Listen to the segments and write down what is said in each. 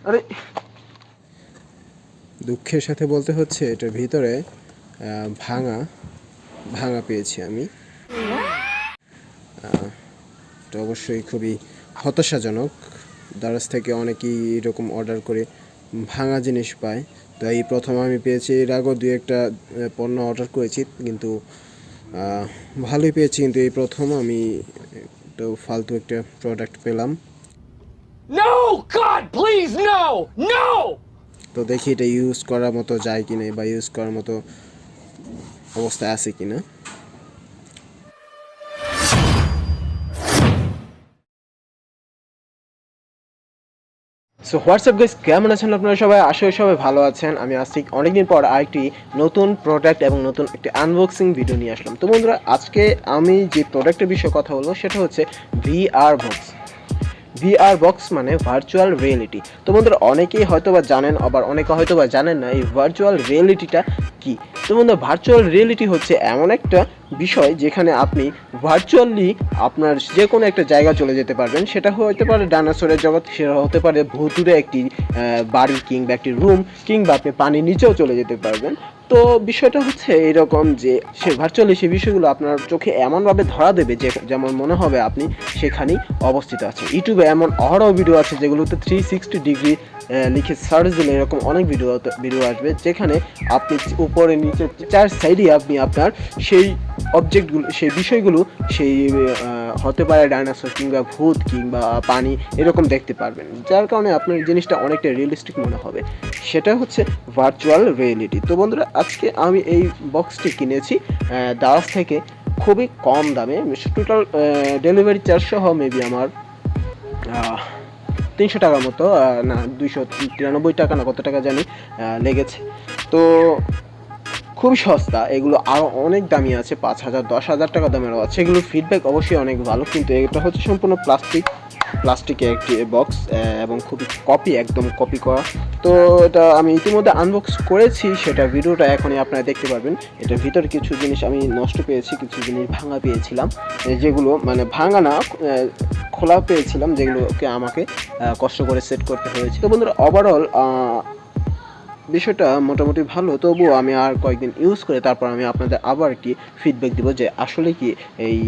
আরে দুঃখের সাথে বলতে হচ্ছে এটার ভিতরে ভাঙা ভাঙা পেয়েছি আমি। এটা অবশ্যই খুবই হতাশাজনক। দারাজ থেকে অনেকেই এরকম অর্ডার করে ভাঙা জিনিস পায়, তো এই প্রথম আমি পেয়েছি। এর আগেও দুই একটা পণ্য অর্ডার করেছি, কিন্তু ভালোই পেয়েছি, কিন্তু এই প্রথম আমি তো ফালতু একটা প্রোডাক্ট পেলাম। No, God, please, no, no! তো দেখি এটা ইউজ করার মতো যায় কিনা, বা ইউজ করার মতো অবস্থায় আছে কিনা। সো হোয়াটসঅ্যাপ গাইস, কেমন আছেন আপনারা সবাই? আসলে সবাই ভালো আছেন। আমি আজকে অনেকদিন পর আরেকটি নতুন প্রোডাক্ট এবং নতুন একটি আনবক্সিং ভিডিও নিয়ে আসলাম। তো বন্ধুরা, আজকে আমি যে প্রোডাক্টের বিষয়ে কথা বলবো সেটা হচ্ছে VR বক্স। VR বক্স মানে ভার্চুয়াল রিয়েলিটি। তো বন্ধুরা, অনেকেই হয়তোবা জানেন, আবার অনেকে হয়তোবা জানেন না এই ভার্চুয়াল রিয়েলিটিটা কি। তো বন্ধুরা, ভার্চুয়াল রিয়েলিটি হচ্ছে এমন একটা বিষয় যেখানে আপনি ভার্চুয়ালি আপনার যে কোনো একটা জায়গা চলে যেতে পারবেন। সেটা হতে পারে ডাইনোসরের জগৎ, সেটা হতে পারে ভুতুরে একটি বাড়ি কিংবা একটি রুম, কিংবা আপনি পানির নিচেও চলে যেতে পারবেন। তো বিষয়টা হচ্ছে এইরকম যে সে ভার্চুয়ালি সেই বিষয়গুলো আপনার চোখে এমনভাবে ধরা দেবে যে যেমন মনে হবে আপনি সেখানেই অবস্থিত আছেন। ইউটিউবে এমন অহরহ ভিডিও আছে যেগুলোতে 360 ডিগ্রি লিখে সার্চ দিলে এরকম অনেক ভিডিও আসবে, যেখানে আপনি উপরে নিচে চার সাইডে আপনি আপনার সেই অবজেক্টগুলো, সেই বিষয়গুলো, সেই হতে পারে ডাইনোসর কিংবা ভূত কিংবা পানি, এরকম দেখতে পারবেন, যার কারণে আপনার জিনিসটা অনেকটা রিয়েলিস্টিক মনে হবে। সেটা হচ্ছে ভার্চুয়াল রিয়েলিটি। তো বন্ধুরা, আজকে আমি এই বক্সটি কিনেছি দারাজ থেকে খুবই কম দামে। টোটাল ডেলিভারি চার্জ সহ মেবি আমার 300 টাকার মতো, না 293 টাকা না কত টাকা জানি লেগেছে। তো খুবই সস্তা। এগুলো আরও অনেক দামি আছে, 5,000 10,000 টাকা দামেরও আছে। এগুলোর ফিডব্যাক অবশ্যই অনেক ভালো, কিন্তু এটা হচ্ছে সম্পূর্ণ প্লাস্টিকের একটি বক্স, এবং খুবই একদম কপি করা। তো এটা আমি ইতিমধ্যে আনবক্স করেছি, সেটা ভিডিওটা এখনই আপনারা দেখতে পারবেন। এটার ভিতরে কিছু জিনিস আমি নষ্ট পেয়েছি, কিছু জিনিস ভাঙা পেয়েছিলাম, যেগুলো মানে ভাঙা না, খোলা পেয়েছিলাম, যেগুলোকে আমাকে কষ্ট করে সেট করতে হয়েছে। তো বন্ধুরা, ওভারঅল বিষয়টা মোটামুটি ভালো। তবুও আমি আর কয়েকদিন ইউজ করে তারপর আমি আপনাদের আবার একটি ফিডব্যাক দিব যে আসলে কি এই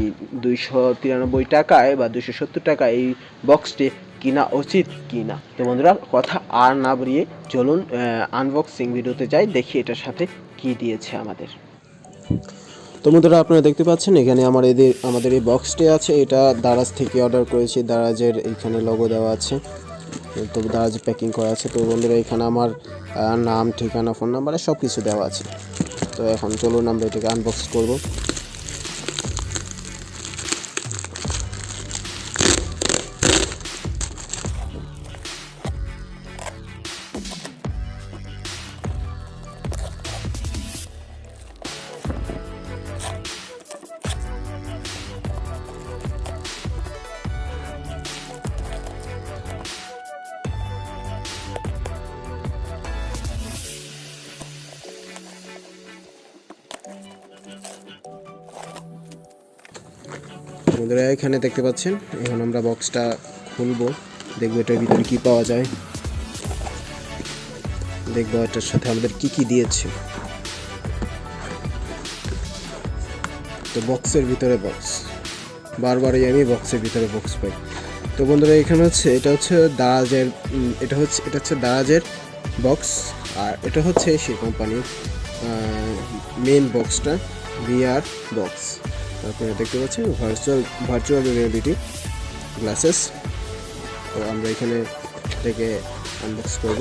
293 টাকায় বা 270 টাকায় এই বক্সটি কিনা উচিত কি না। তো বন্ধুরা, কথা আর না বাড়িয়ে চলুন আনবক্সিং ভিডিওতে যাই, দেখি এটার সাথে কি দিয়েছে আমাদের। তো বন্ধুরা, আপনারা দেখতে পাচ্ছেন এখানে আমাদের এই বক্সটি আছে। এটা দারাজ থেকে অর্ডার করেছি। দারাজের এইখানে লোগো দেওয়া আছে, তো দারাজ প্যাকিং করা আছে। তো বন্ধুরা, এখানে আমার নাম, ঠিকানা, ফোন নাম্বার সব কিছু দেওয়া আছে। তো এখন চলুন আমরা এটাকে আনবক্স করব। বন্ধুরা, এখানে দেখতে পাচ্ছেন, এখন আমরা বক্সটা খুলবো, দেখবো এটার ভিতরে কি পাওয়া যায়, দেখবো এটার সাথে আমাদের কি কি দিয়েছে। তো বক্সের ভিতরে বক্স, বারবারই আমি বক্সের ভিতরে বক্স পাই। তো বন্ধুরা, এখানে হচ্ছে এটা হচ্ছে দারাজের বক্স, আর এটা হচ্ছে সেই কোম্পানির মেন বক্সটা, VR বক্স। আপনারা দেখতে পাচ্ছেন ভার্চুয়াল রিয়েলিটি গ্লাসেস। তো আমরা এখানে থেকে আনবক্স করব।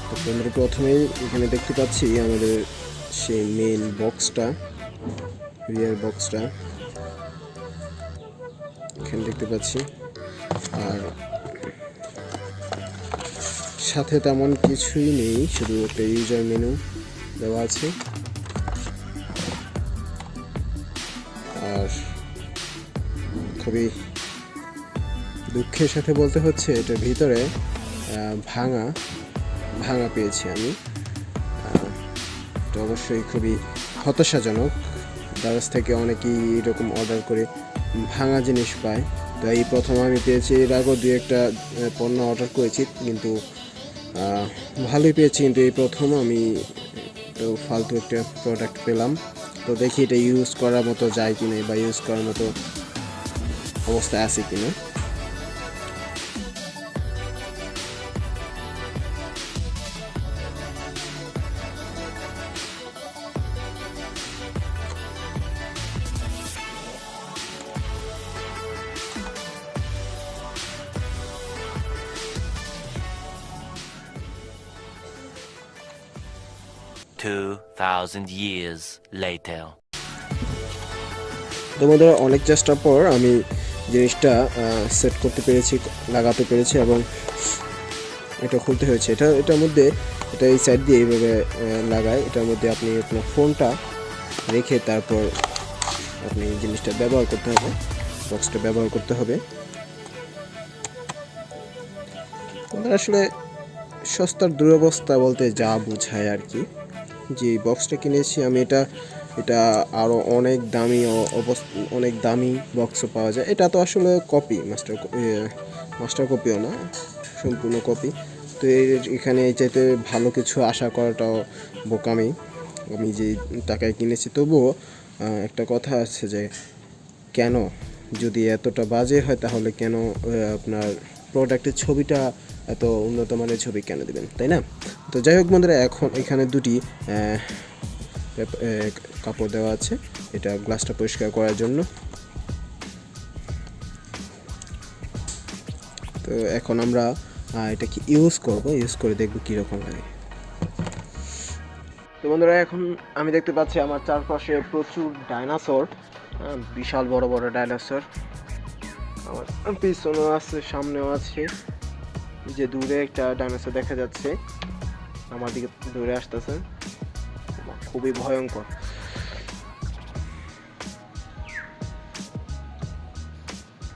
তো আমরা প্রথমেই এখানে দেখতে পাচ্ছি আমাদের সেই মেন বক্সটা, VR বক্সটা এখানে দেখতে পাচ্ছি। আর সাথে তেমন কিছুই নেই, শুধু একটা ইউজার মেনু দেওয়া আছে। আর খুবই দুঃখের সাথে বলতে হচ্ছে এটার ভিতরে ভাঙা পেয়েছি আমি। এটা অবশ্যই খুবই হতাশাজনক। দারাজ থেকে অনেকেই এরকম অর্ডার করে ভাঙা জিনিস পায়। তো এই প্রথম আমি পেয়েছি, এর আগেও দু একটা পণ্য অর্ডার করেছি, কিন্তু ভালোই পেয়েছি, কিন্তু এই প্রথম আমি তো ফালতু একটা প্রোডাক্ট পেলাম। তো দেখি এটা ইউজ করার মতো যায় কিনা বা ইউজ করার মতো অবস্থায় আছে কিনা। 2,000 years later. তো বন্ধুরা, অনেক চেষ্টার পর আমি জিনিসটা সেট করতে পেরেছি, লাগাতে পেরেছি, এবং এটা খুলতে হয়েছে। এটার মধ্যে এটা এই সাইড দিয়ে এইভাবে লাগায়। এটার মধ্যে আপনি আপনার ফোনটা রেখে তারপর আপনি জিনিসটা ব্যবহার করতে হবে, বক্সটা ব্যবহার করতে হবে। আসলে সস্তার দুরবস্থা বলতে যা বোঝায় আর কি। যে বক্সটা কিনেছি আমি, এটা আরও অনেক দামি, অনেক দামি বক্সও পাওয়া যায়। এটা তো আসলে কপি, মাস্টার কপিও না, সম্পূর্ণ কপি। তো এখানে এই চাইতে ভালো কিছু আশা করাটাও বোকামি। আমি যে টাকায় কিনেছি, তবুও একটা কথা আছে যে কেন, যদি এতটা বাজে হয় তাহলে কেন আপনার প্রোডাক্টের ছবিটা এত উন্নত মানের ছবি কেন দেবেন, তাই না? তো যাই হোক বন্ধুরা, এখন এখানে দুটি কাপড় দেওয়া আছে, এটা গ্লাসটা পরিষ্কার করার জন্য। তো এখন আমরা এটাকে ইউজ করে দেখব কীরকম লাগে। তো বন্ধুরা, এখন আমি দেখতে পাচ্ছি আমার চারপাশে প্রচুর ডাইনোসর, বিশাল বড় বড় ডাইনোসর। আমার পিছনেও আছে, সামনেও আছে, যে দূরে একটা ডাইনোসর দেখা যাচ্ছে, আমার দিকে দূরে আসতেছে, খুবই ভয়ঙ্কর।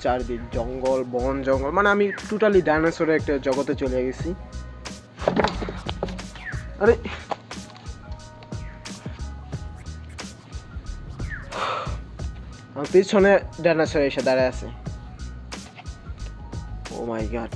চারদিক জঙ্গল, বন জঙ্গল, মানে আমি টোটালি ডাইনোসরের একটা জগতে চলে গেছি। আরে আমার পিছনে ডাইনোসর এসে দাঁড়ায় আছে। ও মাই গড।